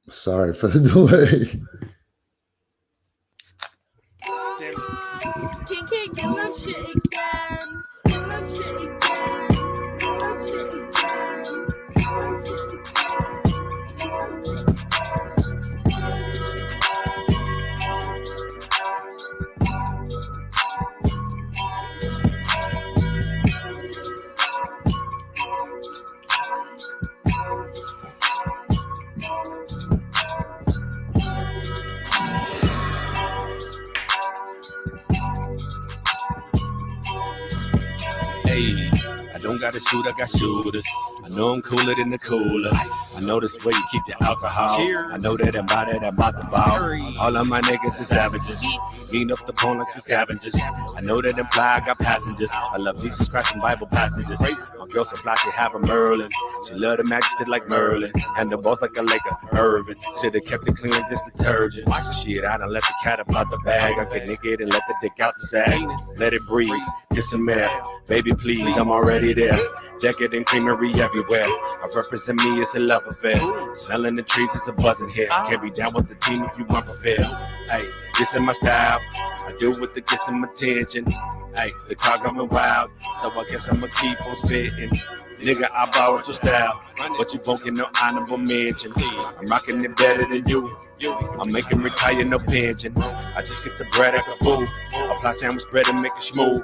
Sorry for the delay. King, give that shit again. Give that shit again. Give that shit Hey, I don't got to shoot, I got shooters. I know I'm cooler than the cooler. I know this way you keep your alcohol. I know that I'm about the ball. All of my niggas is savages. Eating up the phone like some scavengers. I know that imply I got passengers. I love Jesus Christ and Bible passages. My girl so fly, she have a Merlin. She love the majesty like Merlin. And the boss like a Laker, Irvin. Should've kept it clean like this detergent. Watch the shit, I done let the cat up out the bag. I can nick it and let the dick out the sack. Let it breathe, get some air. Baby, please, I'm already there. Jacket and creamery everywhere. I represent me, it's a love affair. Smelling the trees, it's a buzzing here. Can't be down with the team if you weren't prepared. Hey, this is my style. I do it to get some attention. Hey, the crowd going wild, so I guess I'ma keep on spitting. Nigga, I borrowed your style, but you won't get no honorable mention. I'm rocking it better than you. I'm making retire no pension. I just get the bread like a fool. Apply sandwich bread and make it smooth.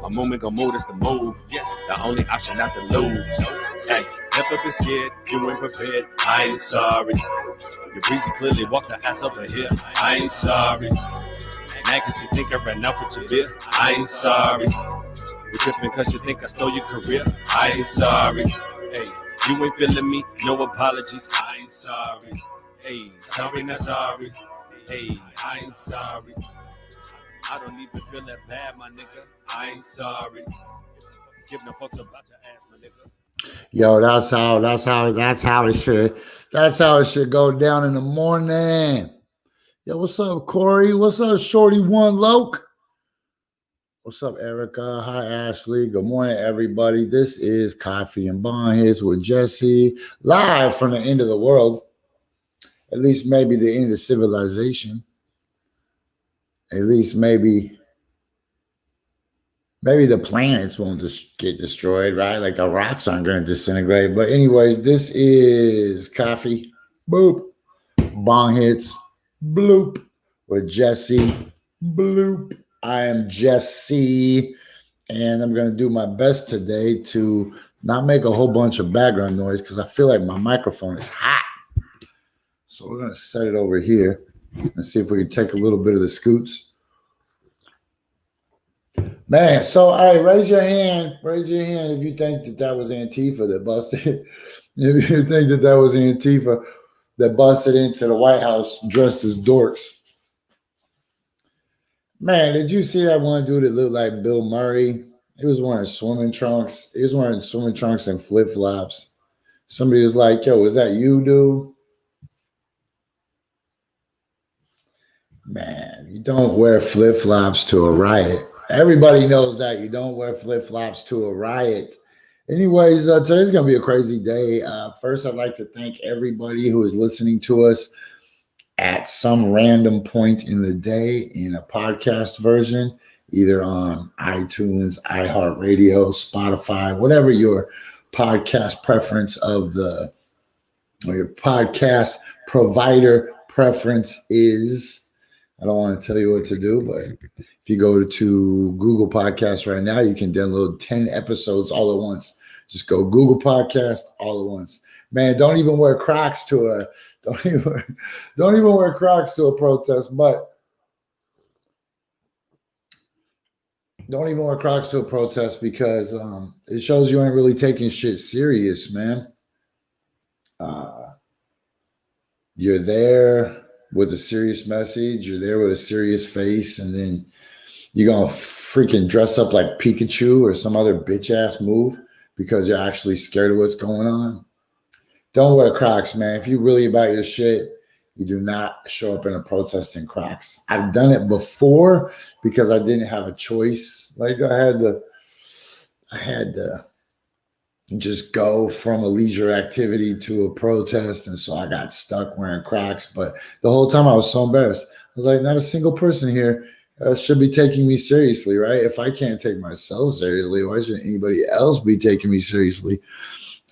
My movement gon' move, that's the move. The only option not to lose. Hey, never been scared, you ain't prepared. I ain't sorry. The breezy clearly walked the ass over here. I ain't sorry. Mad cause you think I ran out with your beer. I ain't sorry. You tripping cause you think I stole your career. I ain't sorry. Hey, you ain't feeling me, no apologies. I ain't sorry. Hey, sorry, not sorry. Hey, I ain't sorry. I don't even feel that bad, my nigga. I ain't sorry. Give no fucks about your ass, my nigga. Yo, that's how it should go down in the morning. Yo, what's up, Corey? What's up, Shorty One Loke? What's up, Erica? Hi, Ashley. Good morning, everybody. This is Coffee and Bonghits with Jessie, live from the end of the world. At least maybe the end of civilization. At least maybe the planets won't just get destroyed, right? Like the rocks aren't going to disintegrate. But anyways, this is Coffee, boop, Bonghits, bloop, with Jessie, bloop. I am Jessie, and I'm going to do my best today to not make a whole bunch of background noise because I feel like my microphone is hot. So we're going to set it over here and see if we can take a little bit of the scoots. Man, so all right, raise your hand if you think that was Antifa that busted. If you think that was Antifa that busted into the White House dressed as dorks. Man, did you see that one dude that looked like Bill Murray? He was wearing swimming trunks. He was wearing swimming trunks and flip-flops. Somebody was like, yo, is that you, dude? Man, you don't wear flip-flops to a riot. Everybody knows that. You don't wear flip-flops to a riot. Anyways, today's going to be a crazy day. First, I'd like to thank everybody who is listening to us at some random point in the day in a podcast version, either on iTunes, iHeartRadio, Spotify, whatever your podcast preference or your podcast provider preference is. I don't want to tell you what to do, but if you go to Google Podcasts right now, you can download 10 episodes all at once. Just go Google Podcast all at once. Man, don't even wear Crocs to a protest, but don't even wear Crocs to a protest because it shows you ain't really taking shit serious, man. You're there with a serious message, you're there with a serious face, and then you're going to freaking dress up like Pikachu or some other bitch ass move because you're actually scared of what's going on. Don't wear Crocs, man. If you're really about your shit, you do not show up in a protest in Crocs. I've done it before because I didn't have a choice. Like I had to, just go from a leisure activity to a protest. And so I got stuck wearing Crocs. But the whole time I was so embarrassed. I was like, not a single person here should be taking me seriously, right? If I can't take myself seriously, why should anybody else be taking me seriously?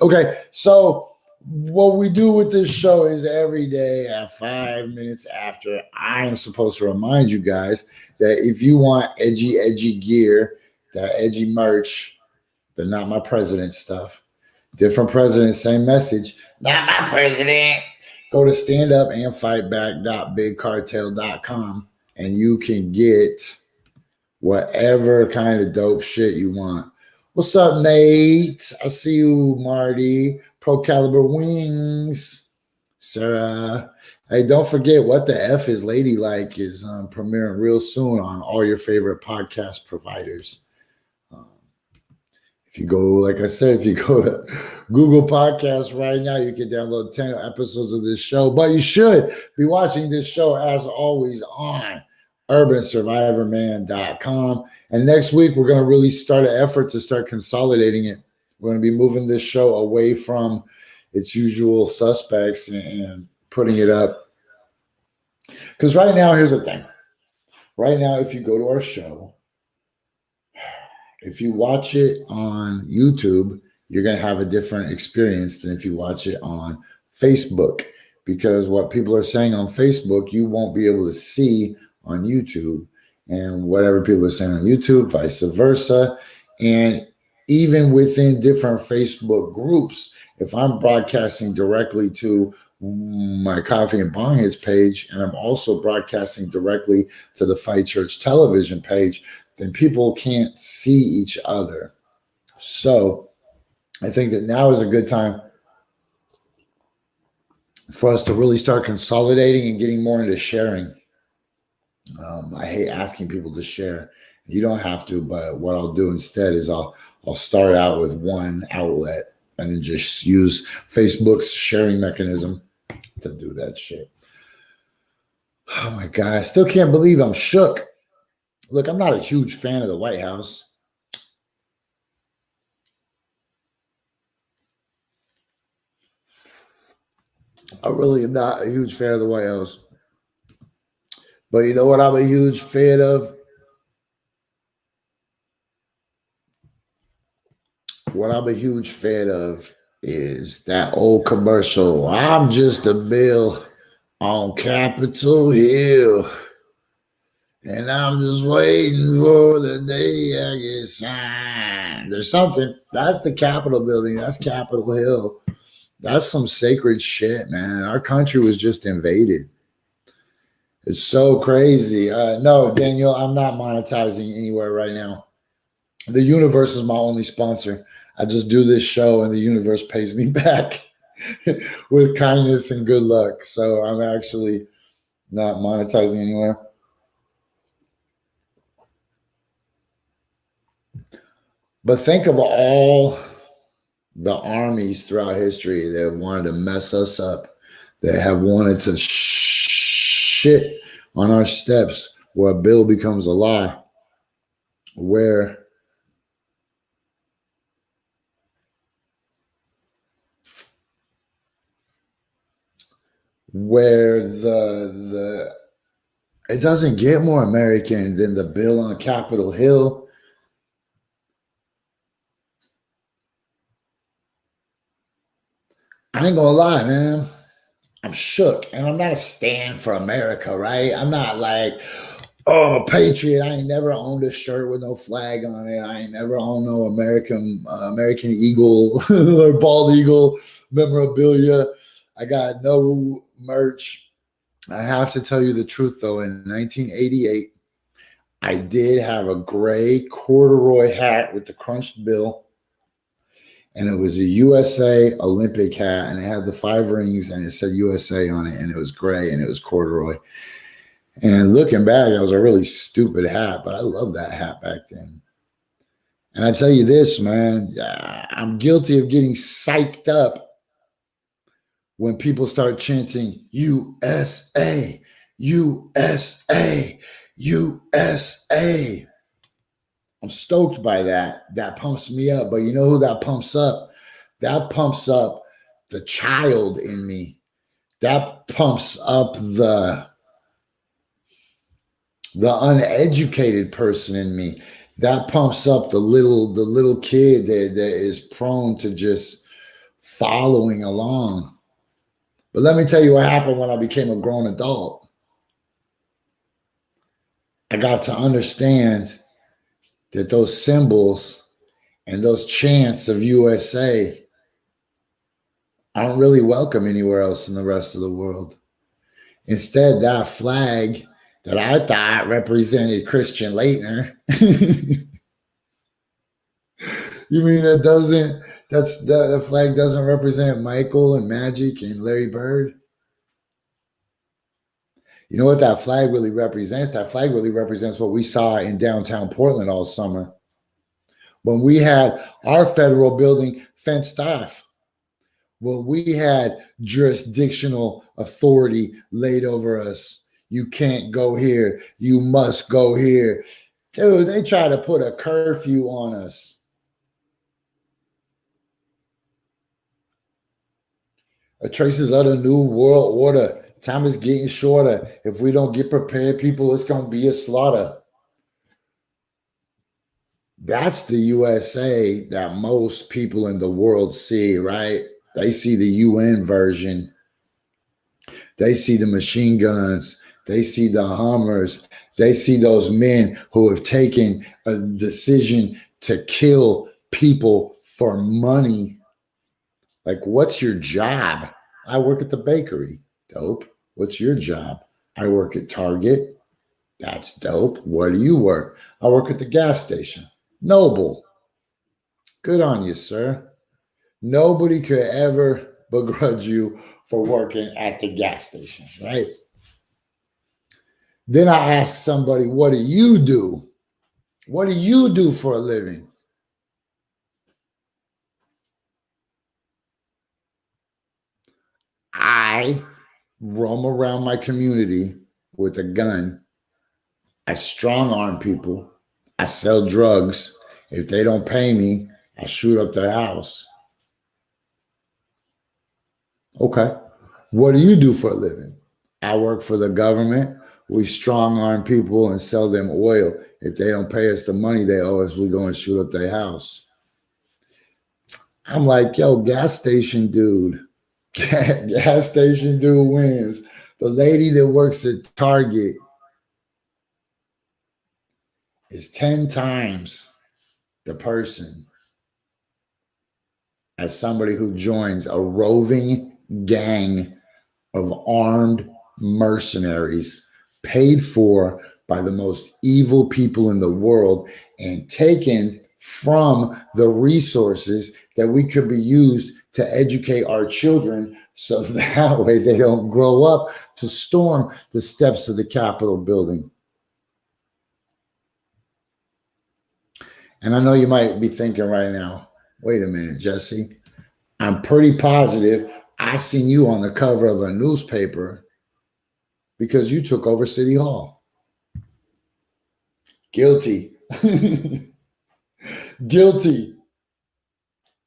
Okay, so what we do with this show is every day at 5 minutes after, I am supposed to remind you guys that if you want edgy gear, that edgy merch, the Not My President stuff, different president, same message, not my president, go to standupandfightback.bigcartel.com and you can get whatever kind of dope shit you want. What's up, Nate? I see you, Marty. Pro Caliber Wings. Sarah. Hey, don't forget What the F is Ladylike is premiering real soon on all your favorite podcast providers. If you go, like I said, if you go to Google Podcasts right now, you can download 10 episodes of this show. But you should be watching this show, as always, on urbansurvivorman.com. And next week, we're going to really start an effort to start consolidating it. We're going to be moving this show away from its usual suspects and putting it up. Because right now, here's the thing. Right now, if you go to our show, if you watch it on YouTube, you're going to have a different experience than if you watch it on Facebook. Because what people are saying on Facebook, you won't be able to see on YouTube. And whatever people are saying on YouTube, vice versa. And even within different Facebook groups, if I'm broadcasting directly to my Coffee and Bong Hits page, and I'm also broadcasting directly to the Fight Church television page, then people can't see each other. So I think that now is a good time for us to really start consolidating and getting more into sharing. I hate asking people to share. You don't have to, but what I'll do instead is I'll start out with one outlet and then just use Facebook's sharing mechanism to do that shit. Oh my God, I still can't believe I'm shook. Look, I'm not a huge fan of the White House. I really am not a huge fan of the White House. But you know what I'm a huge fan of? What I'm a huge fan of is that old commercial. I'm just a bill on Capitol Hill. And I'm just waiting for the day I get signed. There's something. That's the Capitol building. That's Capitol Hill. That's some sacred shit, man. Our country was just invaded. It's so crazy. No, Daniel, I'm not monetizing anywhere right now. The universe is my only sponsor. I just do this show and the universe pays me back with kindness and good luck. So I'm actually not monetizing anywhere. But think of all the armies throughout history that wanted to mess us up, that have wanted to shit on our steps, where a bill becomes a law, where the it doesn't get more American than the bill on Capitol Hill. I ain't gonna lie, man. I'm shook, and I'm not a stand for America, right? I'm not like, oh, I'm a patriot. I ain't never owned a shirt with no flag on it. I ain't never owned no American Eagle or bald eagle memorabilia. I got no merch. I have to tell you the truth, though. In 1988, I did have a gray corduroy hat with the crunched bill. And it was a USA Olympic hat, and it had the 5 rings, and it said USA on it, and it was gray, and it was corduroy. And looking back, it was a really stupid hat, but I loved that hat back then. And I tell you this, man, I'm guilty of getting psyched up when people start chanting USA, USA, USA. I'm stoked by that. That pumps me up. But you know who that pumps up? That pumps up the child in me. That pumps up the uneducated person in me. That pumps up the little kid that is prone to just following along. But let me tell you what happened when I became a grown adult. I got to understand that those symbols and those chants of USA aren't really welcome anywhere else in the rest of the world. Instead, that flag that I thought represented Christian Laettner, you mean that flag doesn't represent Michael and Magic and Larry Bird? You know what that flag really represents? That flag really represents what we saw in downtown Portland all summer, when we had our federal building fenced off. Well, we had jurisdictional authority laid over us. You can't go here. You must go here. Dude, they try to put a curfew on us. The traces of the new world order. Time is getting shorter. If we don't get prepared, people, it's going to be a slaughter. That's the USA that most people in the world see, right? They see the UN version. They see the machine guns. They see the Hummers. They see those men who have taken a decision to kill people for money. Like, what's your job? I work at the bakery. Dope. What's your job? I work at Target. That's dope. Where do you work? I work at the gas station. Noble. Good on you, sir. Nobody could ever begrudge you for working at the gas station, right? Then I ask somebody, what do you do? What do you do for a living? I roam around my community with a gun. I strong arm people. I sell drugs. If they don't pay me, I shoot up their house. Okay. What do you do for a living? I work for the government. We strong arm people and sell them oil. If they don't pay us the money they owe us, we go and shoot up their house. I'm like, yo, gas station dude. Gas station dude wins. The lady that works at Target is 10 times the person as somebody who joins a roving gang of armed mercenaries paid for by the most evil people in the world and taken from the resources that we could be used to educate our children so that way they don't grow up to storm the steps of the Capitol building. And I know you might be thinking right now, wait a minute, Jesse, I'm pretty positive I seen you on the cover of a newspaper because you took over City Hall. Guilty. Guilty.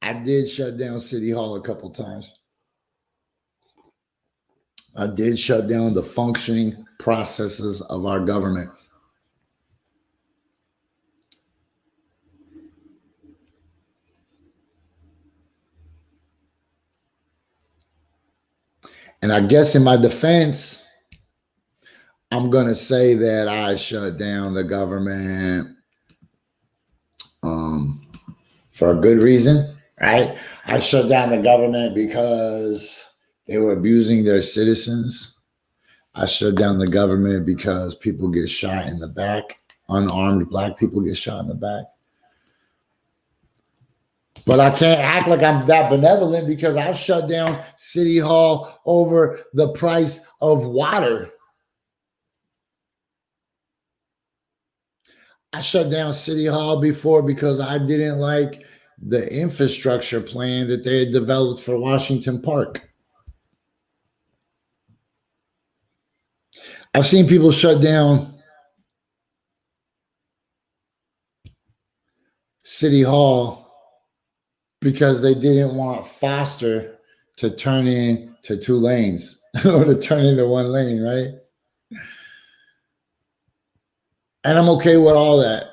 I did shut down City Hall a couple times. I did shut down the functioning processes of our government. And I guess in my defense, I'm going to say that I shut down the government for a good reason, right? I shut down the government because they were abusing their citizens. I shut down the government because people get shot in the back. Unarmed Black people get shot in the back. But I can't act like I'm that benevolent because I've shut down City Hall over the price of water. I shut down City Hall before because I didn't like the infrastructure plan that they had developed for Washington Park. I've seen people shut down City Hall because they didn't want Foster to turn into 2 lanes or to turn into 1 lane, right? And I'm okay with all that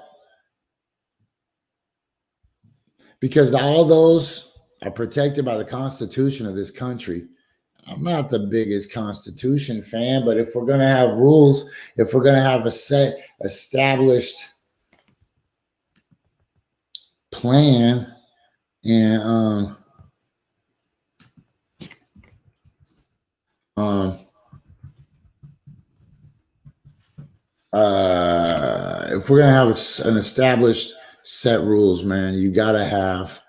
because all those are protected by the Constitution of this country. I'm not the biggest Constitution fan, but if we're going to have rules, if we're going to have a set established plan and if we're going to have an established set rules, man, you got to have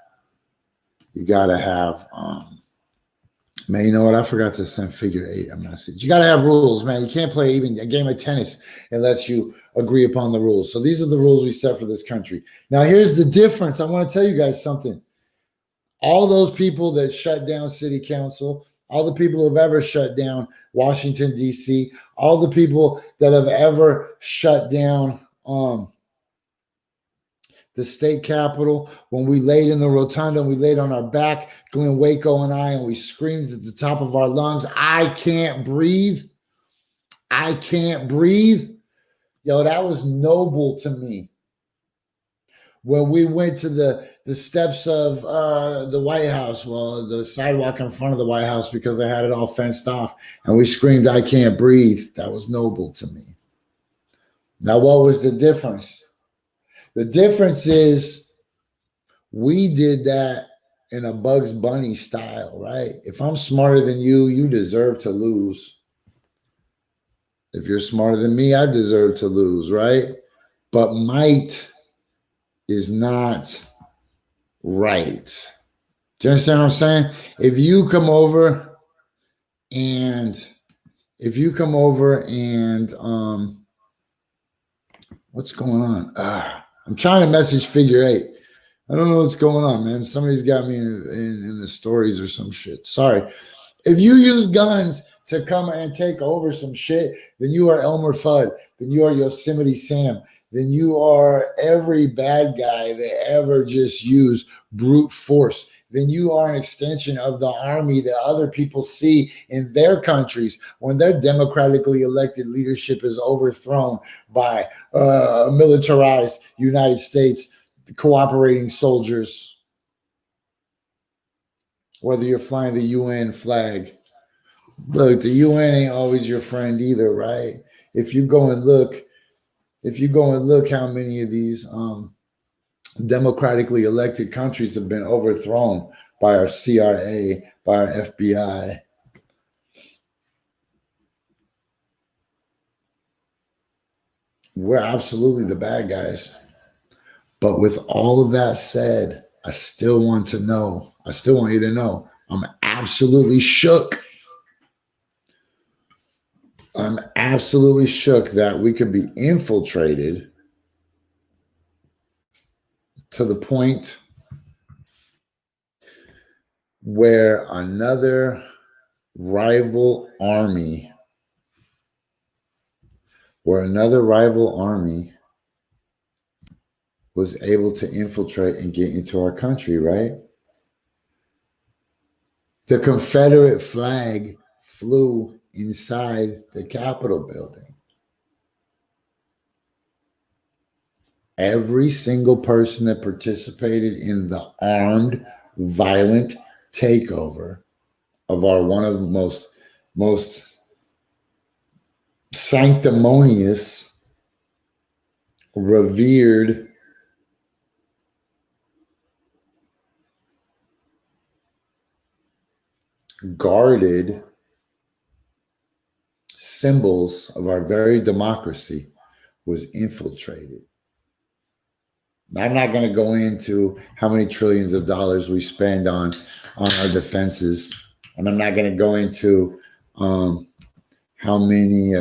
man, you know what? I forgot to send figure 8 a message. You got to have rules, man. You can't play even a game of tennis unless you agree upon the rules. So these are the rules we set for this country. Now, here's the difference. I want to tell you guys something. All those people that shut down city council, all the people who have ever shut down Washington, D.C., all the people that have ever shut down the state capitol, when we laid in the rotunda and we laid on our back, Glenn Waco and I, and we screamed at the top of our lungs, I can't breathe. I can't breathe. Yo, that was noble to me. When we went to the steps of the White House, well, the sidewalk in front of the White House, because they had it all fenced off, and we screamed, I can't breathe. That was noble to me. Now, what was the difference? The difference is we did that in a Bugs Bunny style, right? If I'm smarter than you, you deserve to lose. If you're smarter than me, I deserve to lose, right? But might is not right. Do you understand what I'm saying? If you come over and what's going on? I'm trying to message figure 8. I don't know what's going on, man. Somebody's got me in the stories or some shit. Sorry. If you use guns to come and take over some shit, then you are Elmer Fudd. Then you are Yosemite Sam. Then you are every bad guy that ever just used brute force. Then you are an extension of the army that other people see in their countries when their democratically elected leadership is overthrown by militarized United States cooperating soldiers. Whether you're flying the UN flag. Look, the UN ain't always your friend either, right? If you go and look how many of these democratically elected countries have been overthrown by our CIA, by our FBI. We're absolutely the bad guys. But with all of that said, I still want you to know, I'm absolutely shook. I'm absolutely shook that we could be infiltrated to the point where another rival army was able to infiltrate and get into our country, right? The Confederate flag flew inside the Capitol building. Every single person that participated in the armed, violent takeover of our one of the most sanctimonious, revered, guarded symbols of our very democracy was infiltrated. I'm not going to go into how many trillions of dollars we spend on our defenses, and I'm not going to go into how many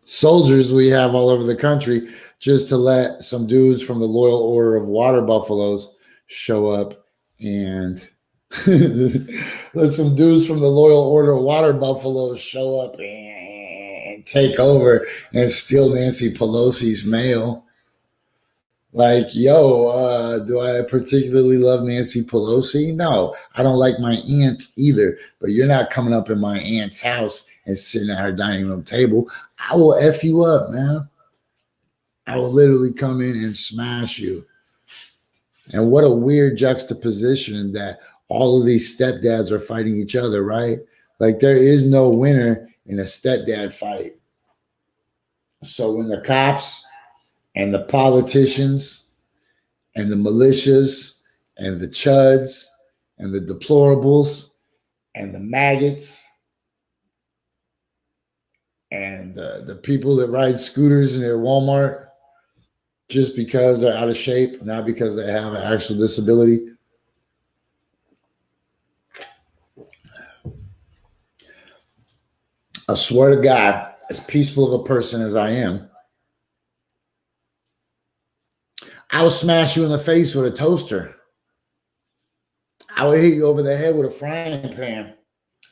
soldiers we have all over the country just to let some dudes from the Loyal Order of Water Buffaloes show up and let some dudes from the Loyal Order of Water Buffaloes show up and take over and steal Nancy Pelosi's mail. Like, yo, do I particularly love Nancy Pelosi? No, I don't like my aunt either. But you're not coming up in my aunt's house and sitting at her dining room table. I will F you up, man. I will literally come in and smash you. And what a weird juxtaposition that all of these stepdads are fighting each other, right? Like, there is no winner in a stepdad fight. So when the cops and the politicians and the militias and the chuds and the deplorables and the maggots and the people that ride scooters in their Walmart just because they're out of shape, not because they have an actual disability. I swear to God, as peaceful of a person as I am, I will smash you in the face with a toaster. I would hit you over the head with a frying pan,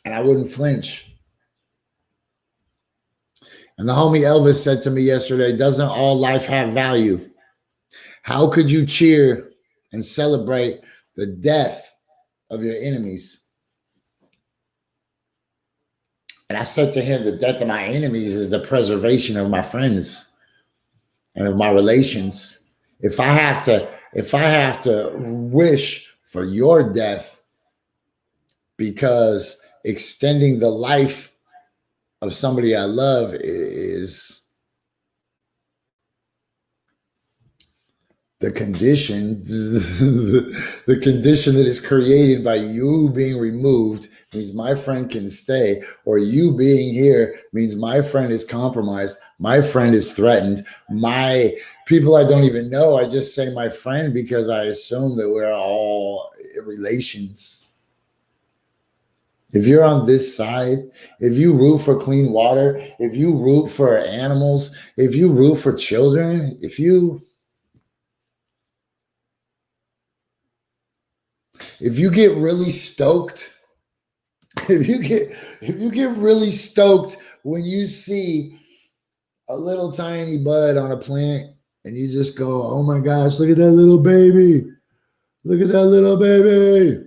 and I wouldn't flinch. And the homie Elvis said to me yesterday, doesn't all life have value? How could you cheer and celebrate the death of your enemies? And I said to him, the death of my enemies is the preservation of my friends and of my relations. If I have to wish for your death because extending the life of somebody I love is the condition, the condition that is created by you being removed means my friend can stay, or you being here means my friend is compromised, my friend is threatened, my people I don't even know, I just say my friend because I assume that we're all relations. If you're on this side, if you root for clean water, if you root for animals, if you root for children, if you get really stoked, if you get really stoked when you see a little tiny bud on a plant and you just go, oh my gosh, look at that little baby. Look at that little baby.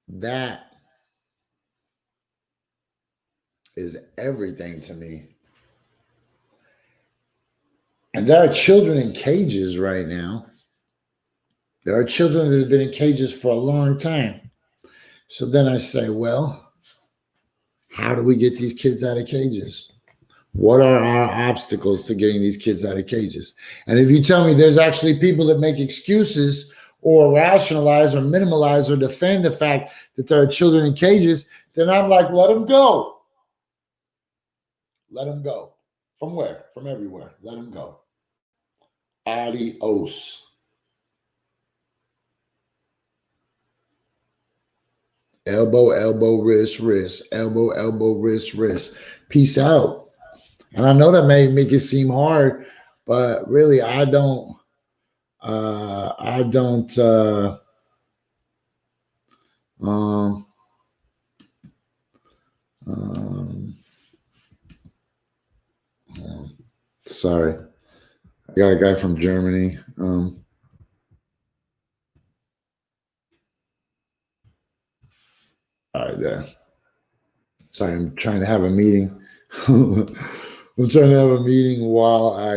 That is everything to me. And there are children in cages right now. There are children that have been in cages for a long time. So then I say, well, how do we get these kids out of cages? What are our obstacles to getting these kids out of cages? And if you tell me there's actually people that make excuses or rationalize or minimalize or defend the fact that there are children in cages, then I'm like, let them go. Let them go. From where? From everywhere. Let them go. Adios. Elbow, elbow, wrist, wrist. Elbow, elbow, wrist, wrist. Peace out. And I know that may make it seem hard, but really I don't sorry. I got a guy from Germany. All right, there. Sorry, I'm trying to have a meeting. I'm trying to have a meeting while I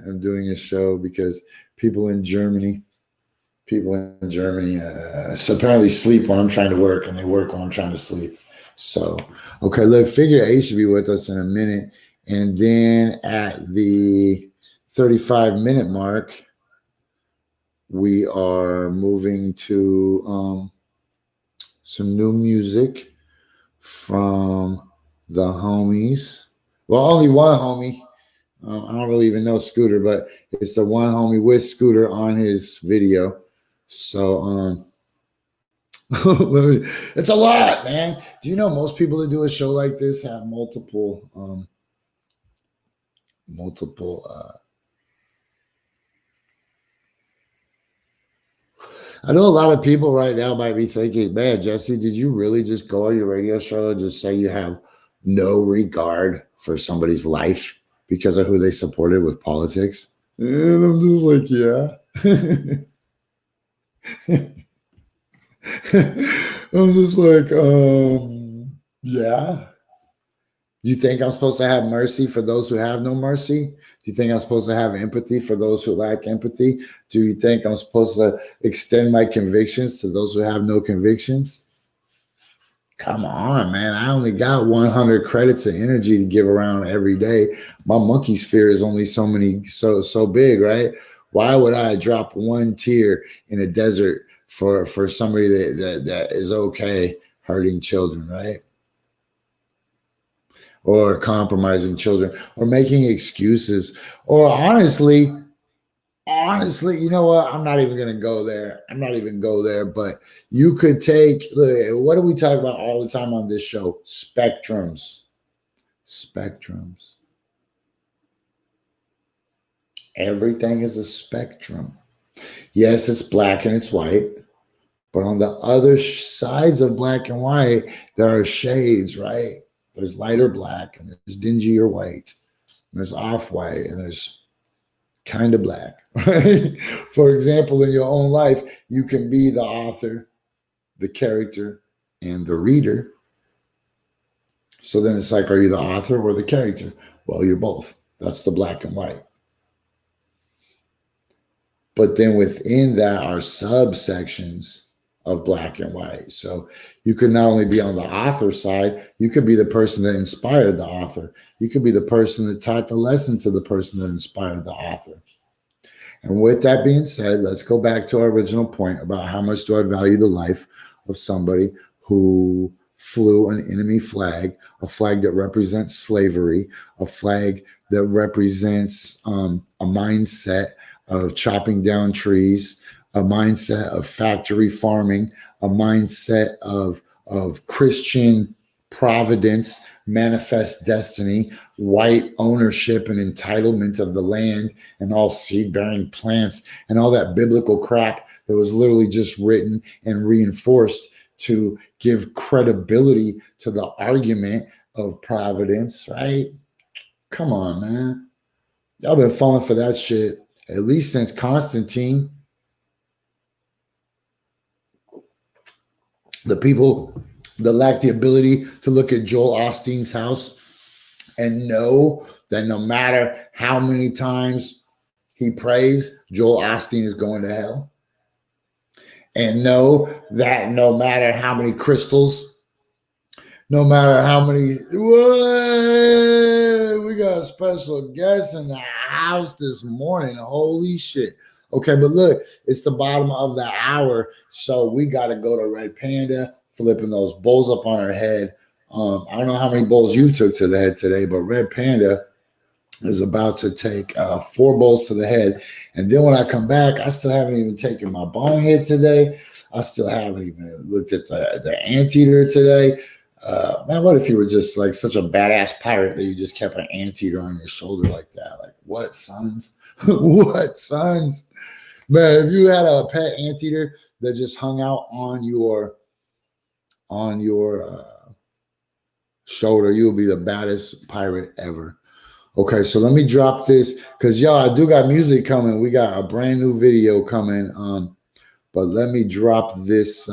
am doing a show because people in Germany apparently sleep when I'm trying to work and they work when I'm trying to sleep. So, okay, look, figure 8 should be with us in a minute. And then at the 35-minute mark, we are moving to some new music from the homies. Well, only one homie. I don't really even know Scooter, but it's the one homie with Scooter on his video. So it's a lot, man. Do you know most people that do a show like this have multiple I know a lot of people right now might be thinking, man, Jesse, did you really just go on your radio show and just say you have no regard for somebody's life because of who they supported with politics. And I'm just like, yeah. I'm just like, yeah. Do you think I'm supposed to have mercy for those who have no mercy? Do you think I'm supposed to have empathy for those who lack empathy? Do you think I'm supposed to extend my convictions to those who have no convictions? Come on, man. I only got 100 credits of energy to give around every day. My monkey sphere is only so big, right? Why would I drop one tear in a desert for somebody that is okay hurting children, right? Or compromising children, or making excuses, or honestly, you know what? I'm not even going to go there. But you could take, look, what do we talk about all the time on this show? Spectrums. Everything is a spectrum. Yes, it's black and it's white, but on the other sides of black and white, there are shades, right? There's lighter black, and there's dingier white, and there's off-white, and there's kind of black, right? For example, in your own life, you can be the author, the character, and the reader. So then it's like, are you the author or the character? Well, you're both. That's the black and white. But then within that are subsections of black and white. So you could not only be on the author side, you could be the person that inspired the author. You could be the person that taught the lesson to the person that inspired the author. And with that being said, let's go back to our original point about how much do I value the life of somebody who flew an enemy flag, a flag that represents slavery, a flag that represents a mindset of chopping down trees, a mindset of factory farming, a mindset of Christian providence, manifest destiny, white ownership and entitlement of the land and all seed-bearing plants and all that biblical crap that was literally just written and reinforced to give credibility to the argument of providence, right? Come on, man. Y'all been falling for that shit at least since Constantine. The people that lack the ability to look at Joel Osteen's house and know that no matter how many times he prays, Joel Osteen is going to hell. And know that no matter how many crystals, no matter how many, whoa, we got a special guest in the house this morning. Holy shit. Okay, but look, it's the bottom of the hour, so we got to go to Red Panda, flipping those bowls up on her head. I don't know how many bowls you took to the head today, but Red Panda is about to take 4 bowls to the head. And then when I come back, I still haven't even taken my bong hit today. I still haven't even looked at the anteater today. Man, what if you were just like such a badass pirate that you just kept an anteater on your shoulder like that? Like, what, sons? What, sons? Man, if you had a pet anteater that just hung out on your shoulder, you would be the baddest pirate ever. Okay, so let me drop this because y'all, I do got music coming. We got a brand new video coming. But let me drop this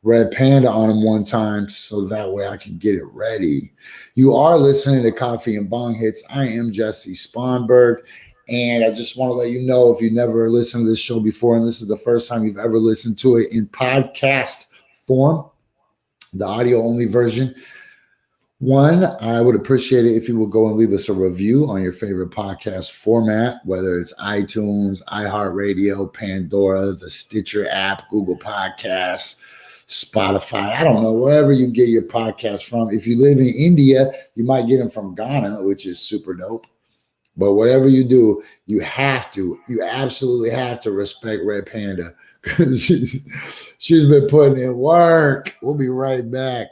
Red Panda on him one time so that way I can get it ready. You are listening to Coffee and Bong Hits. I am Jessie Sponberg. And I just want to let you know, if you never listened to this show before and this is the first time you've ever listened to it in podcast form, the audio only version, one, I would appreciate it if you would go and leave us a review on your favorite podcast format, whether it's iTunes, iHeartRadio, Pandora, the Stitcher app, Google Podcasts, Spotify. I don't know, wherever you get your podcast from. If you live in India, you might get them from Ghana, which is super dope. But whatever you do, you absolutely have to respect Red Panda because she's been putting in work. We'll be right back.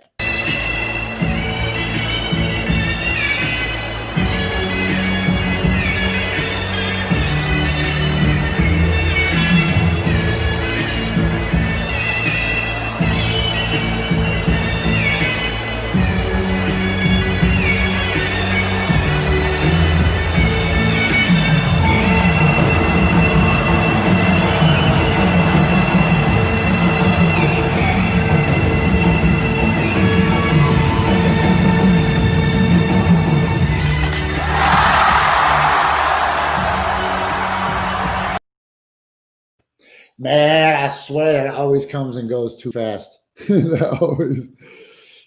Man, I swear it always comes and goes too fast. That always.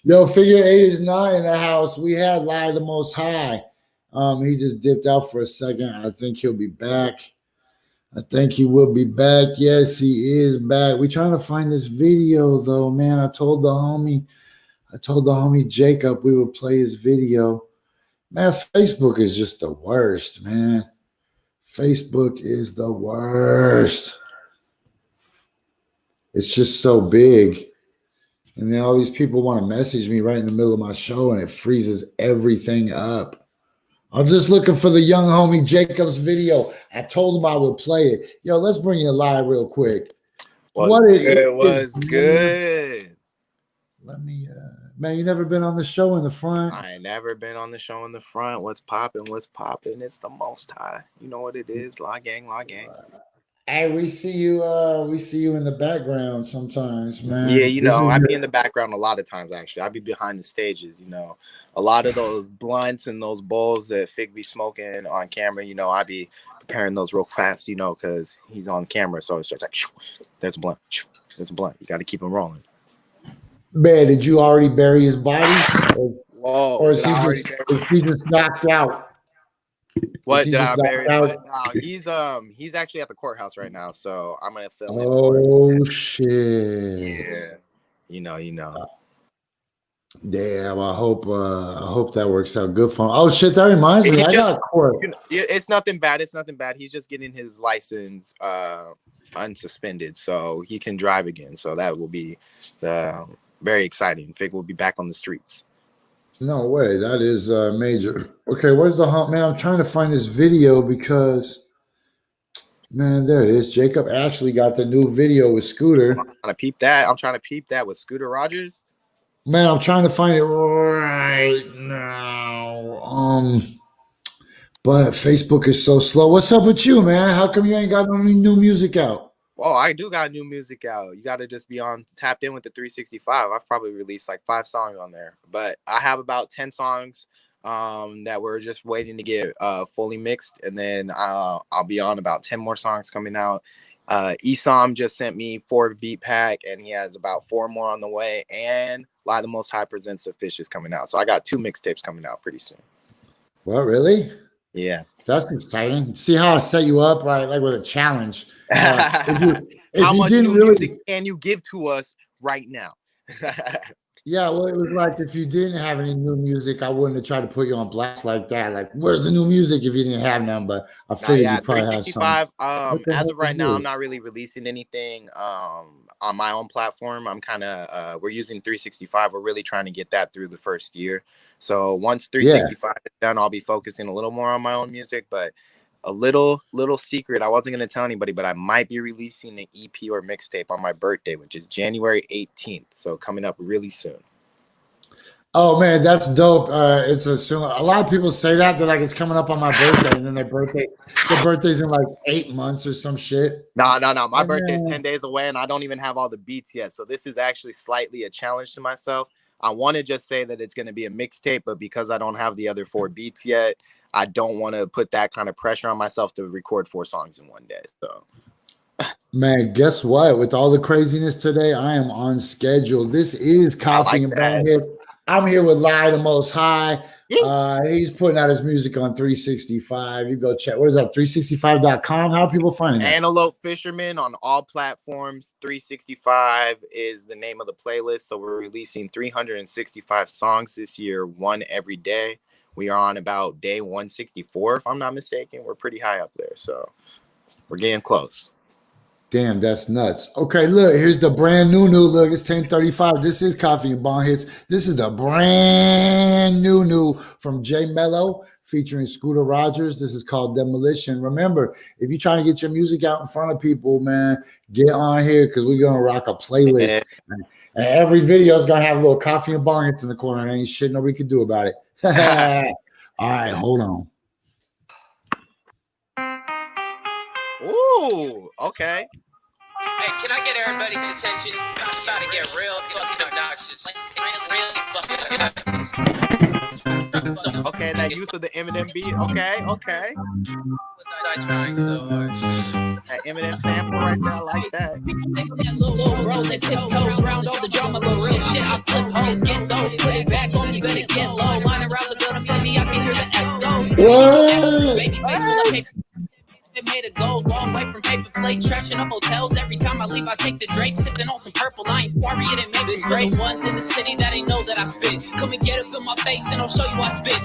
Yo, figure eight is not in the house. We had Lie the Most High. He just dipped out for a second. I think he'll be back. I think he will be back. Yes, he is back. We trying to find this video though, man. I told the homie Jacob we would play his video. Man, Facebook is just the worst, man. Facebook is the worst. It's just so big. And then all these people want to message me right in the middle of my show and it freezes everything up. I'm just looking for the young homie Jacob's video. I told him I would play it. Yo, let's bring you live real quick. Was good. Let me, man, you never been on the show in the front? I ain't never been on the show in the front. What's popping? What's popping? It's the Most High. You know what it is. La gang, la gang. Hey, we see you in the background sometimes, man. Yeah, you know, I be in the background a lot of times, actually. I be behind the stages, you know. A lot of those blunts and those bowls that Fig be smoking on camera, you know, I be preparing those real fast, you know, because he's on camera. So it's just like, there's a blunt. There's a blunt. You got to keep him rolling. Man, did you already bury his body? Or is he just knocked out? What did I bury? No, he's actually at the courthouse right now, so I'm gonna film him. Oh shit! Yeah, you know. Damn, I hope that works out good for him. Oh shit, that reminds me, I got court. It's nothing bad. It's nothing bad. He's just getting his license unsuspended, so he can drive again. So that will be very exciting. Fig will be back on the streets. No way. That is major. Okay, where's the hump, man? I'm trying to find this video because, man, there it is. Jacob Ashley got the new video with Scooter. I'm trying to peep that with Scooter Rogers. Man, I'm trying to find it right now. But Facebook is so slow. What's up with you, man? How come you ain't got no new music out? Oh, I do got new music out. You got to just be tapped in with the 365. I've probably released like 5 songs on there, but I have about 10 songs that we're just waiting to get fully mixed, and then I'll be on about 10 more songs coming out. Esam just sent me 4 beat pack, and he has about 4 more on the way. And Lie the Most High presents the Fish is coming out, so I got 2 mixtapes coming out pretty soon. What, really? Yeah, that's exciting. See how I set you up like with a challenge. If how much new music can you give to us right now? Yeah, well, it was like if you didn't have any new music, I wouldn't have tried to put you on blast like that. Like, where's the new music if you didn't have none? But I figured you probably have some. As of right now, I'm not really releasing anything on my own platform. I'm kind of we're using 365. We're really trying to get that through the first year. So once 365 is done, I'll be focusing a little more on my own music. But a little secret, I wasn't going to tell anybody, but I might be releasing an EP or mixtape on my birthday, which is January 18th. So coming up really soon. Oh man, that's dope. It's a lot of people say that they're like, it's coming up on my birthday, and then their birthday's in like 8 months or some shit. No. My birthday's 10 days away, and I don't even have all the beats yet. So this is actually slightly a challenge to myself. I want to just say that it's going to be a mixtape, but because I don't have the other 4 beats yet, I don't want to put that kind of pressure on myself to record 4 songs in one day. So, man, guess what? With all the craziness today, I am on schedule. This is Coffee and Bonghits. I'm here with Lie the Most High. He's putting out his music on 365. You go check. What is that? 365.com. How are people finding that? Antelope Fisherman on all platforms. 365 is the name of the playlist. So we're releasing 365 songs this year, 1 every day. We are on about day 164, if I'm not mistaken. We're pretty high up there, so we're getting close. Damn, that's nuts. Okay, look, here's the brand new. Look, it's 10:35. This is Coffee and Bonghits. This is the brand new from J Mello featuring Scooter Rogers. This is called Demolition. Remember, if you're trying to get your music out in front of people, man, get on here because we're gonna rock a playlist. And every video is gonna have a little Coffee and Bonghits in the corner. And ain't shit nobody can do about it. All right, hold on. Ooh, okay. Hey, can I get everybody's attention? It's about to get real fucking obnoxious. Really fucking. Okay, that use of the Eminem beat. Okay. Trying so hard. That Eminem sample right there. I like that. Little bros that tiptoes around all the drama, but real shit. I flip hoes, get those, put it back on. You better get low. Line around the building for me. I can hear the echoes. Baby face full of paper. It made a go long way from paper plates, trashing up hotels. Every time I leave, I take the drape, sipping on some purple. I ain't worried, it ain't maybe great. Ones in the city that ain't know that I spit. Come and get up in my face, and I'll show you I spit.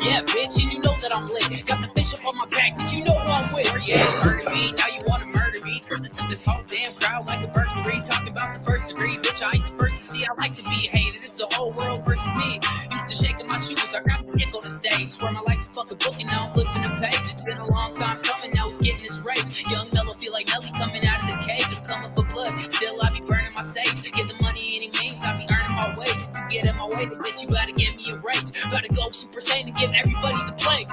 Yeah, bitch, and you know that I'm lit. Got the fish up on my back, but you know who I'm with. Yeah, murder me, now you wanna murder me. Cause it took this whole damn crowd like a burglary. Talking about the first degree, bitch, I ain't the first to see. I like to be hated, it's the whole world versus me. Used to shaking my shoes, I got the dick on the stage. Swear my life's a fucking book, and now I'm flipping the page. It's been a long time coming, now it's getting this rage. Young Mellow feel like Melly coming out of the cage. I'm coming for blood, still I be burning my sage. Get the money any means, I be earning my wage. If you get in my way, then bitch, you gotta give me a rage. Gotta go Super Saiyan to give everybody the plague.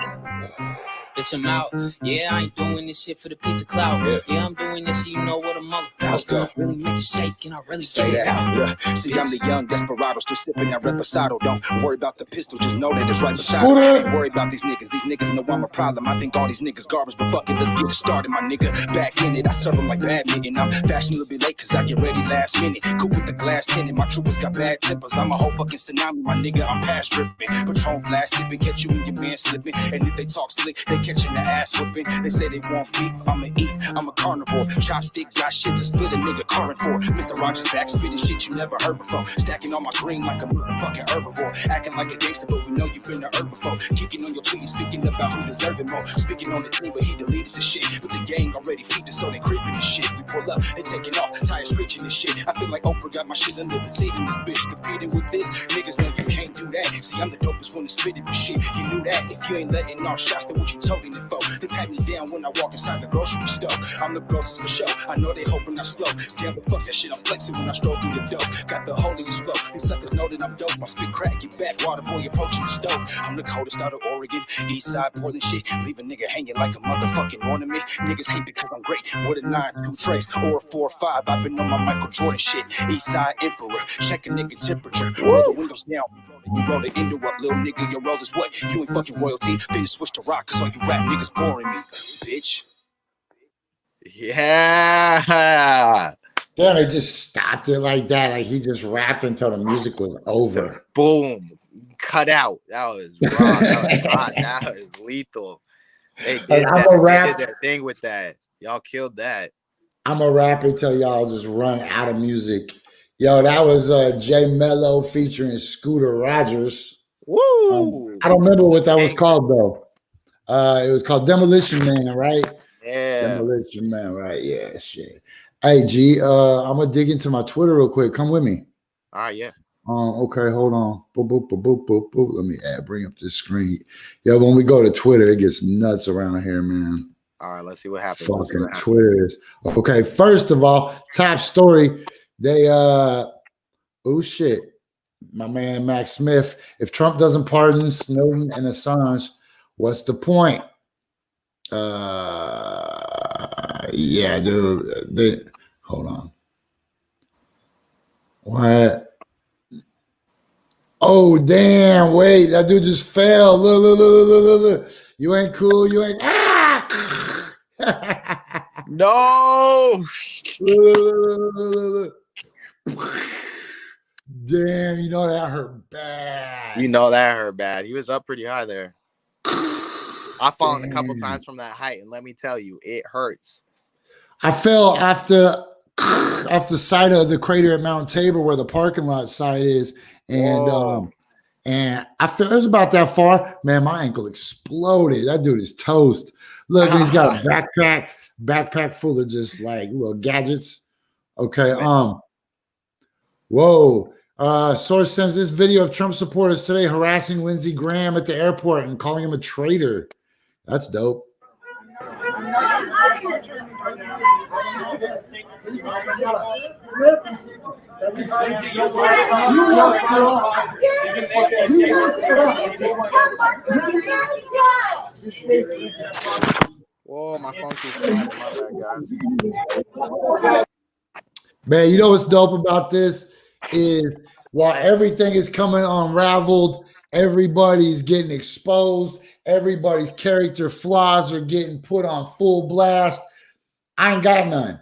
Bitch, I'm out. Yeah, I ain't doing this shit for the piece of clout. Yeah, I'm doing this shit, you know what I'm all about. Really make it shake and I really get it out. Yeah. See, I'm the young desperado, still sipping that reposado. Don't worry about the pistol, just know that it's right beside me. Ain't worry about these niggas know I'm a problem. I think all these niggas garbage, but fuck it, let's get it started, my nigga. Back in it, I serve them like badminton. I'm fashionably late cause I get ready last minute. Cool with the glass tinted, my troopers got bad tempers. I'm a whole fucking tsunami, my nigga, I'm past dripping. Patron flash sipping, catch you and your man slipping. And if they talk slick, they catching the ass whipping. They say they want beef, I'ma eat. I'm a carnivore. Chopstick got shit to split a nigga current for. Mr. Rogers back spitting shit you never heard before. Stacking on my green like a motherfucking herbivore. Acting like a gangster, but we know you been to earth before. Kicking on your tweet, speaking about who deserve it more. Speaking on the team, but he deleted the shit. But the gang already peeped it, so they creeping this shit. We pull up, they taking off, tires screeching this shit. I feel like Oprah got my shit under the seat in this bitch. Competing with this, niggas know you can't do that. See, I'm the dopest when it's spitting the shit. You knew that. If you ain't letting off shots, then what you toting it for? They pat me down when I walk inside the grocery store. I'm the grossest for sure. I know they hoping I slow. Damn, but fuck that shit. I'm flexing when I stroll through the dope. Got the holiest flow. These suckers know that I'm dope. I spit crack, get back, water boy approaching the stove. I'm the coldest out of Oregon, east side Portland shit. Leave a nigga hanging like a motherfucking ornament. Niggas hate because I'm great. More than 9, 2 trays, or a 4 or 5. I've been on my Michael Jordan shit. East side emperor, check a nigga temperature. Roll the windows down. You roll the window up, little nigga. Your roll is what? You ain't fucking royalty. Finna switch to rock, cause all you rap niggas boring me, bitch. Yeah. Damn, they just stopped it like that. Like he just rapped until the music was over. Boom. Cut out. That was raw. That was hot. That was lethal. They did that. They did their thing with that. Y'all killed that. I'm a rap until y'all just run out of music. Yo, that was Jay Mello featuring Scooter Rogers. Woo! I don't remember what that was called though. It was called Demolition Man, right? Yeah. Demolition Man, right? Yeah, shit. Hey, G, I'm gonna dig into my Twitter real quick. Come with me. All right, yeah. Okay, hold on. Boop, boop, boop, boop, boop, boop. Let me bring up this screen. Yo, when we go to Twitter, it gets nuts around here, man. All right, let's see what happens. Fucking Twitter is okay. First of all, top story. They oh shit. My man Max Smith. If Trump doesn't pardon Snowden and Assange, what's the point? Yeah, dude. Hold on. What? Oh damn! Wait, that dude just fell. Look. You ain't cool. You ain't. No. Look. Damn, you know that hurt bad. You know that hurt bad. He was up pretty high there. I've fallen a couple times from that height, and let me tell you, it hurts. I fell off the side of the crater at Mount Tabor where the parking lot side is, and I fell. It was about that far. Man, my ankle exploded. That dude is toast. Look, he's got a backpack full of just like little gadgets. Okay. Whoa. Source sends this video of Trump supporters today harassing Lindsey Graham at the airport and calling him a traitor. That's dope. Whoa, my phone keeps ringing. My bad, guys. Man, you know what's dope about this is while everything is coming unraveled, everybody's getting exposed, everybody's character flaws are getting put on full blast. I ain't got none.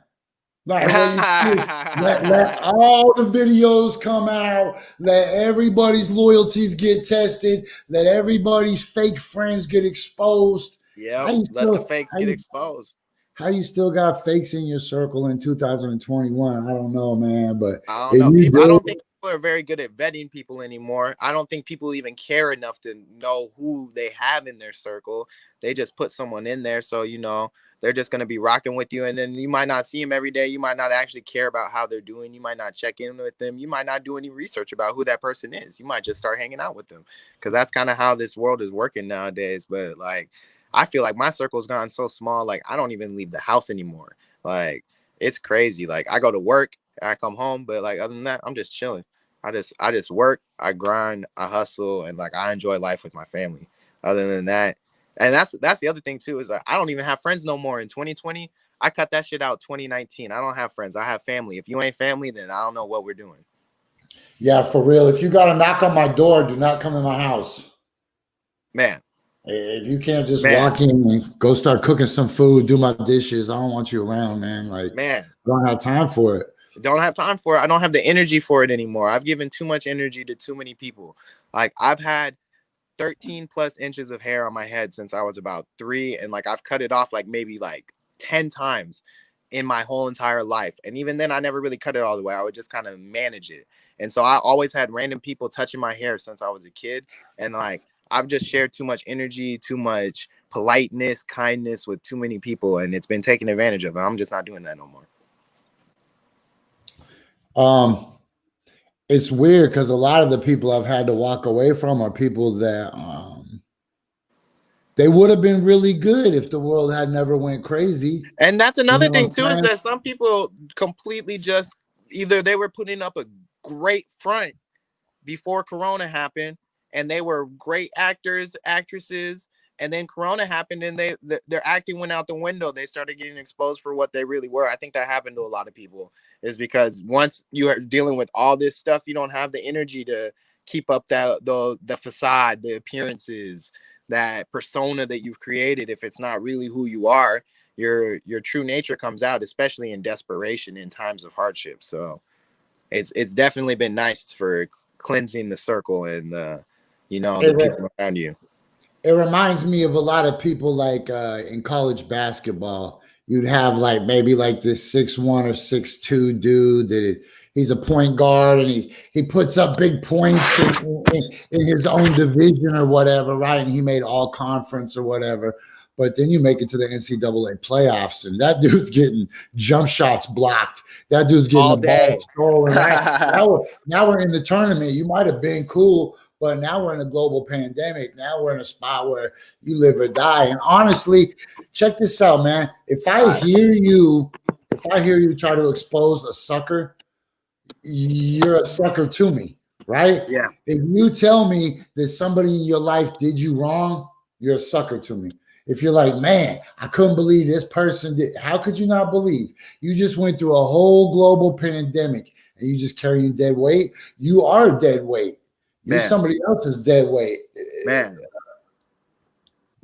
Like, let all the videos come out. Let everybody's loyalties get tested. Let everybody's fake friends get exposed. Yep. Let the fakes get exposed. How you still got fakes in your circle in 2021? I don't know, man. But I don't know. I don't think people are very good at vetting people anymore. I don't think people even care enough to know who they have in their circle. They just put someone in there, so they're just going to be rocking with you, and then you might not see them every day. You might not actually care about how they're doing. You might not check in with them. You might not do any research about who that person is. You might just start hanging out with them, because that's kind of how this world is working nowadays. But like, I feel like my circle's gotten so small, like I don't even leave the house anymore. Like, it's crazy. Like, I go to work, I come home, but like other than that, I'm just chilling. I just work, I grind, I hustle, and like I enjoy life with my family. Other than that, and that's the other thing too, is I don't even have friends no more. In 2020, I cut that shit out. 2019, I don't have friends. I have family. If you ain't family, then I don't know what we're doing. Yeah, for real. If you got to knock on my door, do not come in my house, man. If you can't just walk in and go start cooking some food, do my dishes, I don't want you around, man. Like, man, I don't have time for it. Don't have time for it. I don't have the energy for it anymore. I've given too much energy to too many people. Like, I've had 13 plus inches of hair on my head since I was about 3, and like I've cut it off like maybe like 10 times in my whole entire life. And even then, I never really cut it all the way. I would just kind of manage it. And so I always had random people touching my hair since I was a kid. And like, I've just shared too much energy, too much politeness, kindness with too many people, and it's been taken advantage of. And I'm just not doing that no more. It's weird because a lot of the people I've had to walk away from are people that they would have been really good if the world had never went crazy. And that's another thing too, is that some people completely just either they were putting up a great front before Corona happened, and they were great actors, actresses, and then Corona happened and their acting went out the window. They started getting exposed for what they really were. I think that happened to a lot of people, is because once you are dealing with all this stuff, you don't have the energy to keep up the facade, the appearances, that persona that you've created. If it's not really who you are, your true nature comes out, especially in desperation, in times of hardship. So it's definitely been nice for cleansing the circle and the people around you. It reminds me of a lot of people like in college basketball. You'd have like maybe like this 6'1" or 6'2" dude that he's a point guard, and he puts up big points in his own division or whatever, right? And he made all conference or whatever. But then you make it to the NCAA playoffs, and that dude's getting jump shots blocked. That dude's getting the ball stolen. Right? now we're in the tournament. You might have been cool, but now we're in a global pandemic. Now we're in a spot where you live or die. And honestly, check this out, man. If I hear you try to expose a sucker, you're a sucker to me, right? Yeah. If you tell me that somebody in your life did you wrong, you're a sucker to me. If you're like, man, I couldn't believe this person did. How could you not believe? You just went through a whole global pandemic and you just carrying dead weight. You are dead weight. You're somebody else's dead weight. Man.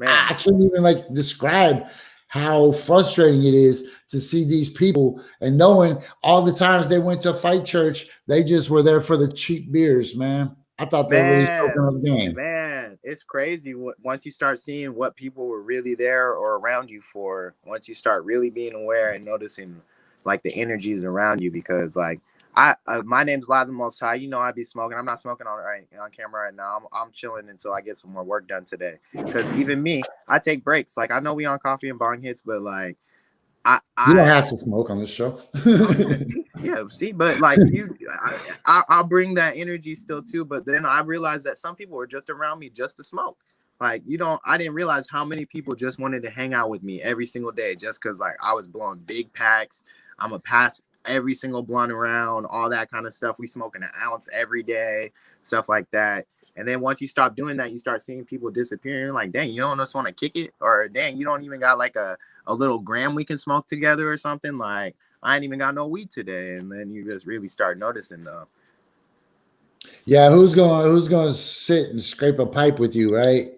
I can't even like describe how frustrating it is to see these people and knowing all the times they went to Fight Church, they just were there for the cheap beers, man. I thought they were really soaking up the game. Man, it's crazy once you start seeing what people were really there or around you for. Once you start really being aware and noticing like the energies around you, because like my name's Live the Most High. You know, I be smoking. I'm not smoking on camera right now. I'm chilling until I get some more work done today. Because even me, I take breaks. Like, I know we on Coffee and Bong Hits, but like you don't have to smoke on this show. Yeah, see, but like I'll bring that energy still too. But then I realized that some people were just around me just to smoke. Like, I didn't realize how many people just wanted to hang out with me every single day just because like I was blowing big packs. I'm a pass every single blunt around, all that kind of stuff. We smoking an ounce every day, stuff like that. And then once you stop doing that, you start seeing people disappearing. Like, dang, you don't just want to kick it, or dang, you don't even got like a little gram we can smoke together or something. Like, I ain't even got no weed today. And then you just really start noticing though. Yeah, who's going to sit and scrape a pipe with you, right?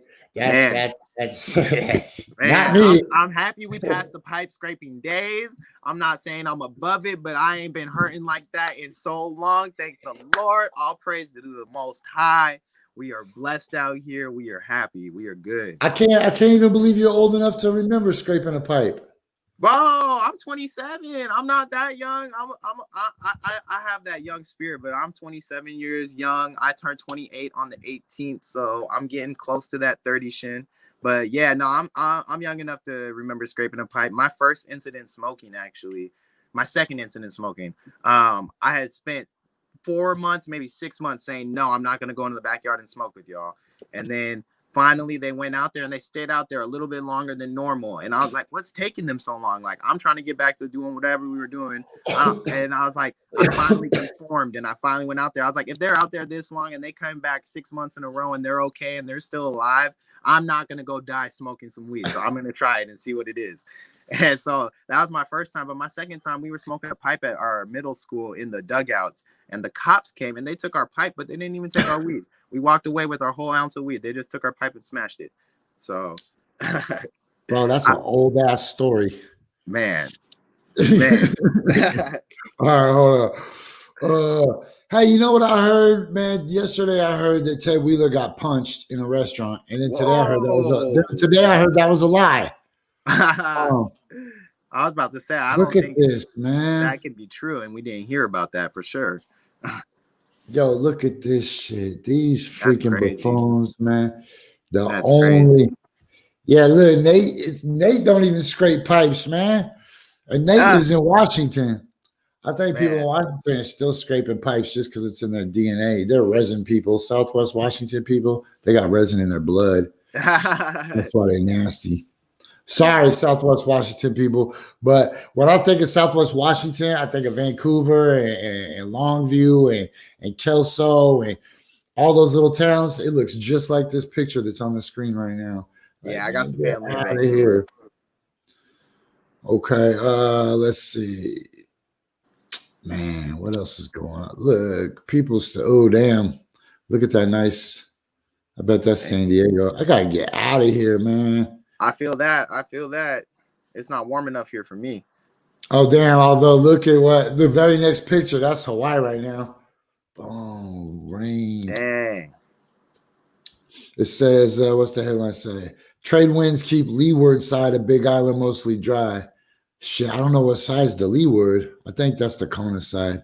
That's Man, not me. I'm happy we passed the pipe scraping days. I'm not saying I'm above it, but I ain't been hurting like that in so long. Thank the Lord. All praise to the Most High. We are blessed out here. We are happy. We are good. I can't even believe you're old enough to remember scraping a pipe. Bro, I'm 27. I'm not that young. I have that young spirit, but I'm 27 years young. I turned 28 on the 18th, so I'm getting close to that 30 shin. But yeah, no, I'm young enough to remember scraping a pipe. My first incident smoking, actually, my second incident smoking. I had spent 4 months, maybe 6 months, saying no, I'm not gonna go into the backyard and smoke with y'all. And then finally they went out there and they stayed out there a little bit longer than normal. And I was like, what's taking them so long? Like, I'm trying to get back to doing whatever we were doing. And I was like, I finally conformed and I finally went out there. I was like, if they're out there this long and they come back 6 months in a row and they're okay and they're still alive, I'm not going to go die smoking some weed. So I'm going to try it and see what it is. And so that was my first time. But my second time, we were smoking a pipe at our middle school in the dugouts. And the cops came and they took our pipe, but they didn't even take our weed. We walked away with our whole ounce of weed. They just took our pipe and smashed it. So, Bro, that's an old ass story. Man. All right, hold on. Hey, you know what I heard, man? Yesterday I heard that Ted Wheeler got punched in a restaurant, and then today I heard that was a lie. I was about to say, I look don't at think this, man. That could be true, and we didn't hear about that for sure. Yo, look at this shit. These freaking buffoons, man. That's crazy. Yeah, look, Nate don't even scrape pipes, man. And Nate lives in Washington. I think people in Washington are still scraping pipes just because it's in their DNA. They're resin people. Southwest Washington people, they got resin in their blood. That's why they're nasty. Sorry, Southwest Washington people. But when I think of Southwest Washington, I think of Vancouver and Longview and Kelso and all those little towns. It looks just like this picture that's on the screen right now. Yeah, I got some family in Vancouver. Here. Okay, let's see. Man, what else is going on? Look, people still, oh, damn. Look at that nice. I bet that's San Diego. I got to get out of here, man. I feel that. It's not warm enough here for me. Oh, damn. Although, look at what the very next picture. That's Hawaii right now. Oh, rain. Dang. It says, what's the headline say? Trade winds keep leeward side of Big Island mostly dry. Shit, I don't know what side's the leeward. I think that's the Kona side.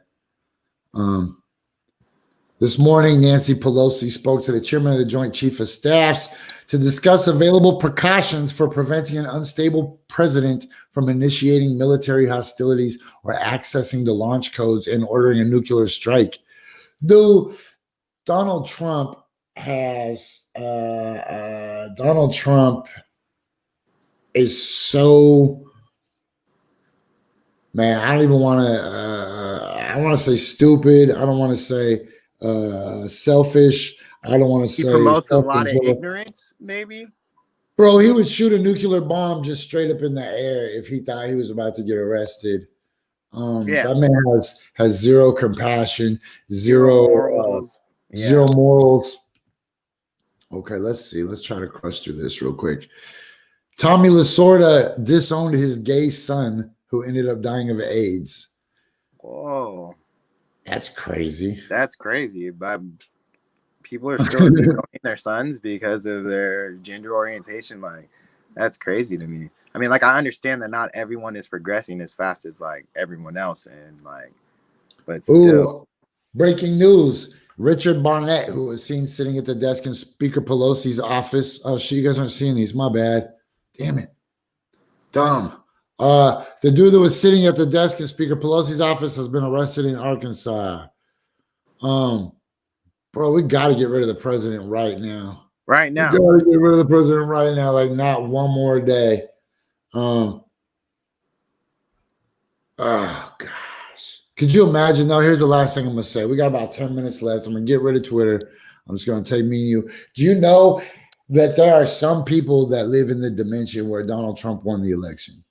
This morning, Nancy Pelosi spoke to the chairman of the Joint Chief of Staffs to discuss available precautions for preventing an unstable president from initiating military hostilities or accessing the launch codes and ordering a nuclear strike. Dude, Donald Trump is so, man, I don't even want to, I want to say stupid. I don't want to say selfish. I don't want to say he promotes a lot of ignorance, maybe. Bro, he would shoot a nuclear bomb just straight up in the air if he thought he was about to get arrested. That man has zero compassion, zero morals. Zero morals. Okay, let's see. Let's try to crush through this real quick. Tommy Lasorda disowned his gay son who ended up dying of AIDS. Whoa. That's crazy. That's crazy. But people are still disowning their sons because of their gender orientation. Like, that's crazy to me. I mean, like, I understand that not everyone is progressing as fast as like everyone else, and like, but still. Ooh, breaking news. Richard Barnett, who was seen sitting at the desk in Speaker Pelosi's office. Oh, shit, you guys aren't seeing these. My bad. Damn it. Dumb. The dude that was sitting at the desk in Speaker Pelosi's office has been arrested in Arkansas. Bro, we got to get rid of the president right now. Right now. We got to get rid of the president right now. Like, not one more day. Oh, gosh. Could you imagine? No, here's the last thing I'm going to say. We got about 10 minutes left. I'm going to get rid of Twitter. I'm just going to take me and you. Do you know that there are some people that live in the dimension where Donald Trump won the election?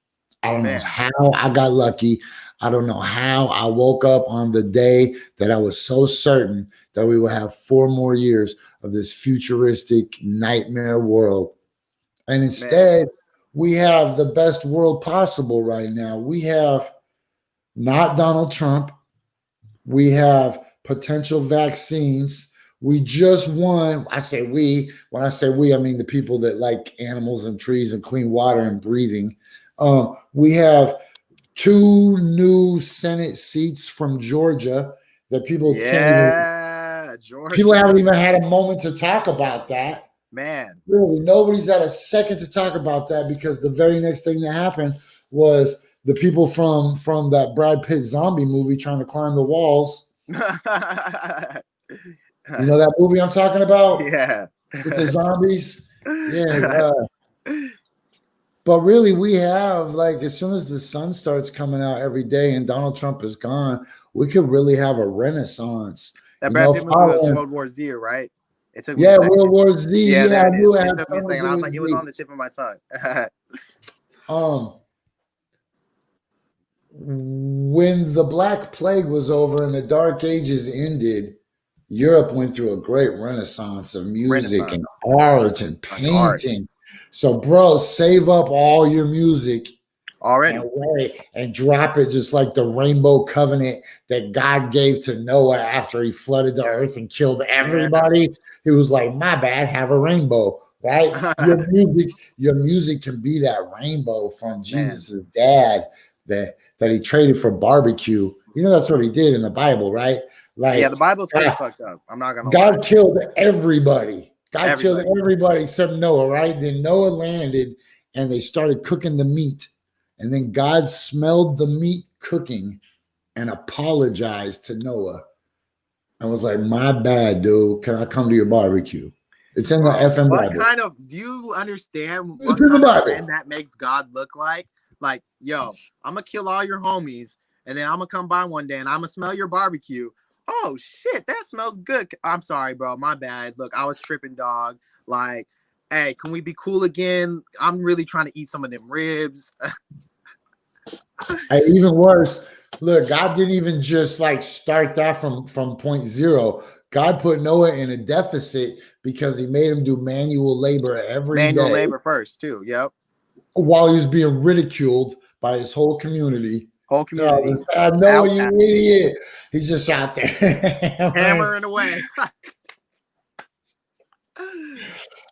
I don't know how I got lucky. I don't know how I woke up on the day that I was so certain that we would have 4 more years of this futuristic nightmare world. And instead, we have the best world possible right now. We have not Donald Trump. We have potential vaccines. We just won. I say we. When I say we, I mean the people that like animals and trees and clean water and breathing. We have 2 new Senate seats from Georgia that people can't even. Georgia. People haven't even had a moment to talk about that. Man, really, nobody's had a second to talk about that because the very next thing that happened was the people from that Brad Pitt zombie movie trying to climb the walls. You know that movie I'm talking about? Yeah. With the zombies? Yeah. But really, we have, like, as soon as the sun starts coming out every day and Donald Trump is gone, we could really have a renaissance. That Brad Pitt movie was World War Z, right? It took me a second. World War Z. Yeah, I knew it took me a second. I was like, it was on the tip of my tongue. When the Black Plague was over and the Dark Ages ended, Europe went through a great renaissance of music and art and painting. So, bro, save up all your music already and drop it just like the rainbow covenant that God gave to Noah after he flooded the earth and killed everybody. He was like, my bad, have a rainbow, right? your music can be that rainbow from Jesus' dad that he traded for barbecue. You know, that's what he did in the Bible, right? Like, yeah, the Bible's pretty fucked up. I'm not gonna God lie. killed everybody. Killed everybody except Noah, right? Then Noah landed and they started cooking the meat. And then God smelled the meat cooking and apologized to Noah. I was like, my bad, dude. Can I come to your barbecue? It's in the effing Bible. What kind of, do you understand what it's in the Bible. And that makes God look like? Like, yo, I'm going to kill all your homies, and then I'm going to come by one day, and I'm going to smell your barbecue. Oh, shit, that smells good. I'm sorry, bro. My bad. Look, I was tripping, dog. Like, hey, can we be cool again? I'm really trying to eat some of them ribs. Hey, even worse. Look, God didn't even just like start that from point zero. God put Noah in a deficit because he made him do manual labor every day. Manual labor first, too. Yep. While he was being ridiculed by his whole community. I know, you idiot. He's just out there hammering away.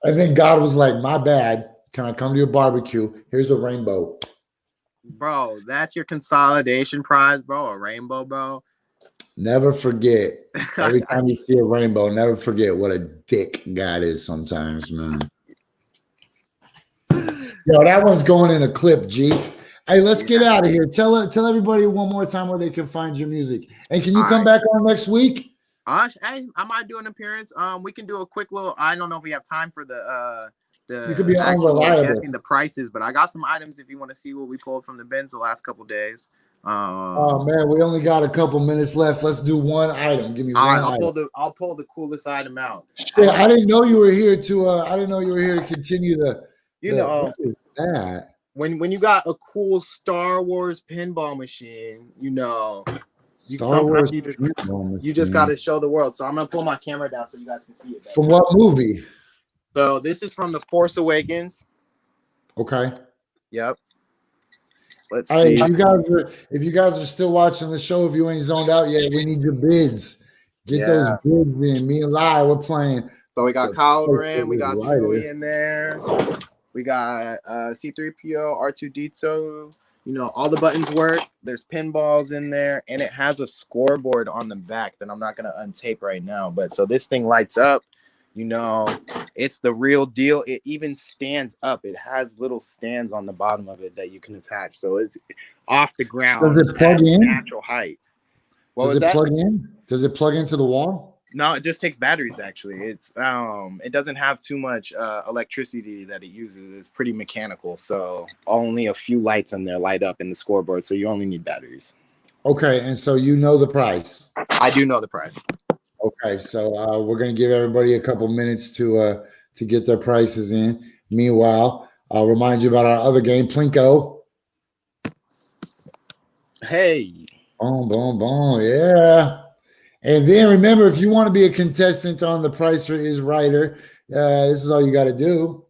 And then God was like, my bad. Can I come to your barbecue? Here's a rainbow. Bro, that's your consolidation prize, bro. A rainbow, bro. Never forget. Every time you see a rainbow, never forget what a dick God is sometimes, man. Yo, that one's going in a clip, G. Hey, let's get out of here. Tell everybody one more time where they can find your music. And can you come back on next week? I might do an appearance. We can do a quick little. I don't know if we have time for the you could be unreliable guessing the prices, but I got some items if you want to see what we pulled from the bins the last couple days. Oh man, we only got a couple minutes left. Let's do one item. Give me one item. I'll pull the coolest item out. Shit, I didn't know you were here to. I didn't know you were here to continue the. What is that? When you got a cool Star Wars pinball machine, you just got to show the world. So I'm gonna pull my camera down so you guys can see it. From what movie? So this is from The Force Awakens. Okay. Yep. Let's see. If you guys are still watching the show, if you ain't zoned out yet, we need your bids. Get those bids in. Me and Lai, we're playing. So we got Kylo Ren, we got Chewie in there. We got C-3PO, R2-D2. You know, all the buttons work. There's pinballs in there, and it has a scoreboard on the back that I'm not going to untape right now. But so this thing lights up. You know, it's the real deal. It even stands up. It has little stands on the bottom of it that you can attach. So it's off the ground. Does it plug in? Natural height. Does it plug in? Does it plug into the wall? No, it just takes batteries. Actually, it's it doesn't have too much electricity that it uses. It's pretty mechanical. So only a few lights in there light up in the scoreboard. So you only need batteries. Okay, and so you know the price. I do know the price. Okay, so we're going to give everybody a couple minutes to get their prices in. Meanwhile, I'll remind you about our other game, Plinko. Hey. Boom, boom, boom. Yeah. And then remember, if you want to be a contestant on The Price Is Righter, this is all you got to do.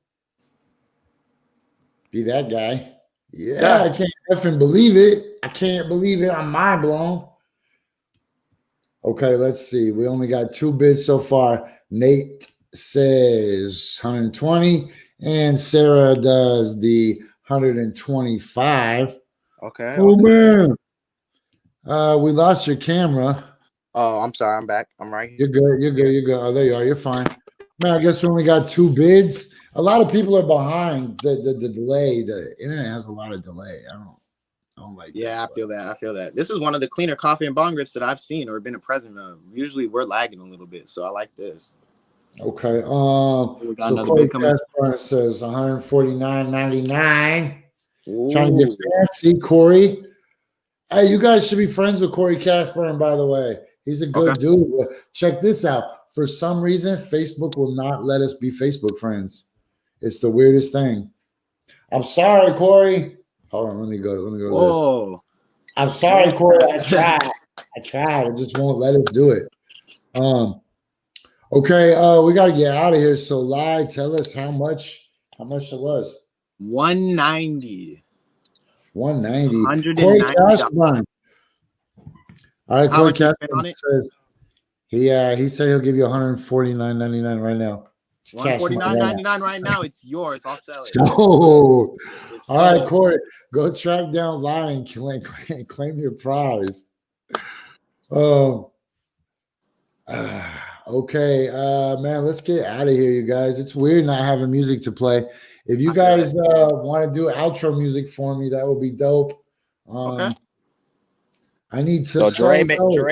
Be that guy. Yeah, I can't effing believe it. I can't believe it. I'm mind blown. Okay, let's see. We only got 2 bids so far. Nate says 120, and Sarah does the 125. Okay. Oh man. We lost your camera. Oh, I'm sorry. I'm back. I'm right here. You're good. You're good. You're good. Oh, there you are. You're fine. Man, I guess we only got 2 bids. A lot of people are behind the delay. The internet has a lot of delay. I don't like Yeah, that, I feel that. I feel that. This is one of the cleaner coffee and bong rips that I've seen or been a present of. Usually we're lagging a little bit, so I like this. Okay. We got So another Corey bid coming. Casper says 149.99. Ooh. Trying to get fancy, Corey. Hey, you guys should be friends with Corey Casper. And by the way, he's a good dude. Check this out. For some reason, Facebook will not let us be Facebook friends. It's the weirdest thing. I'm sorry, Corey. Hold on, let me go to Whoa. this. I'm sorry, Corey. I tried. It just won't let us do it. Okay, we gotta get out of here. So lie, tell us how much it was. 190. 190. Corey Cashburn. All right, Corey Cashburn says he said he'll give you 149.99 right now. $149.99 right now. It's yours. I'll sell it. So, all right, Corey, go track down Lie and claim your prize. Okay, man, let's get out of here, you guys. It's weird not having music to play. If you guys want to do outro music for me, that would be dope. Okay. I need to. So Dre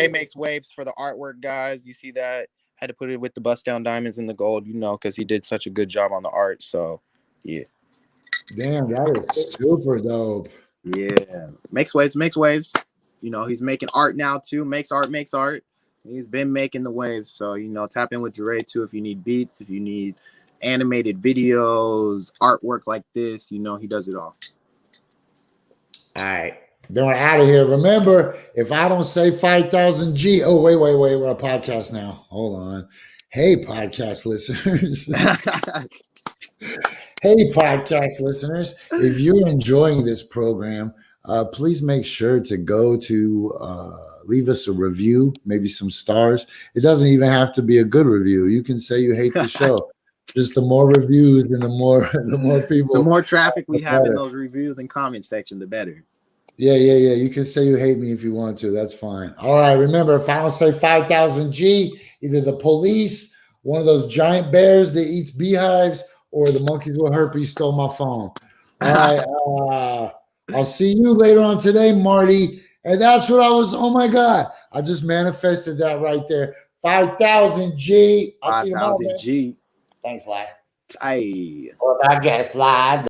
makes waves for the artwork, guys. You see that? Had to put it with the bust down diamonds and the gold, because he did such a good job on the art. So, yeah. Damn, that is super dope. Yeah, makes waves. He's making art now too. Makes art. He's been making the waves. So, tap in with Dre too if you need beats, if you need animated videos, artwork like this. He does it all. All right. Then we're out of here. Remember, if I don't say 5,000 G, oh, wait, we're a podcast now. Hold on. Hey, podcast listeners. Hey, podcast listeners. If you're enjoying this program, please make sure to go to leave us a review, maybe some stars. It doesn't even have to be a good review. You can say you hate the show. Just the more reviews and the more people. The more traffic we have in those reviews and comment section, the better. Yeah. You can say you hate me if you want to. That's fine. All right. Remember, if I don't say 5,000 G, either the police, one of those giant bears that eats beehives, or the monkeys with herpes stole my phone. All right. I'll see you later on today, Marty. And that's what oh my God. I just manifested that right there. 5,000 G. 5,000 G. Thanks, Lai. Aye. Or I guess Lai.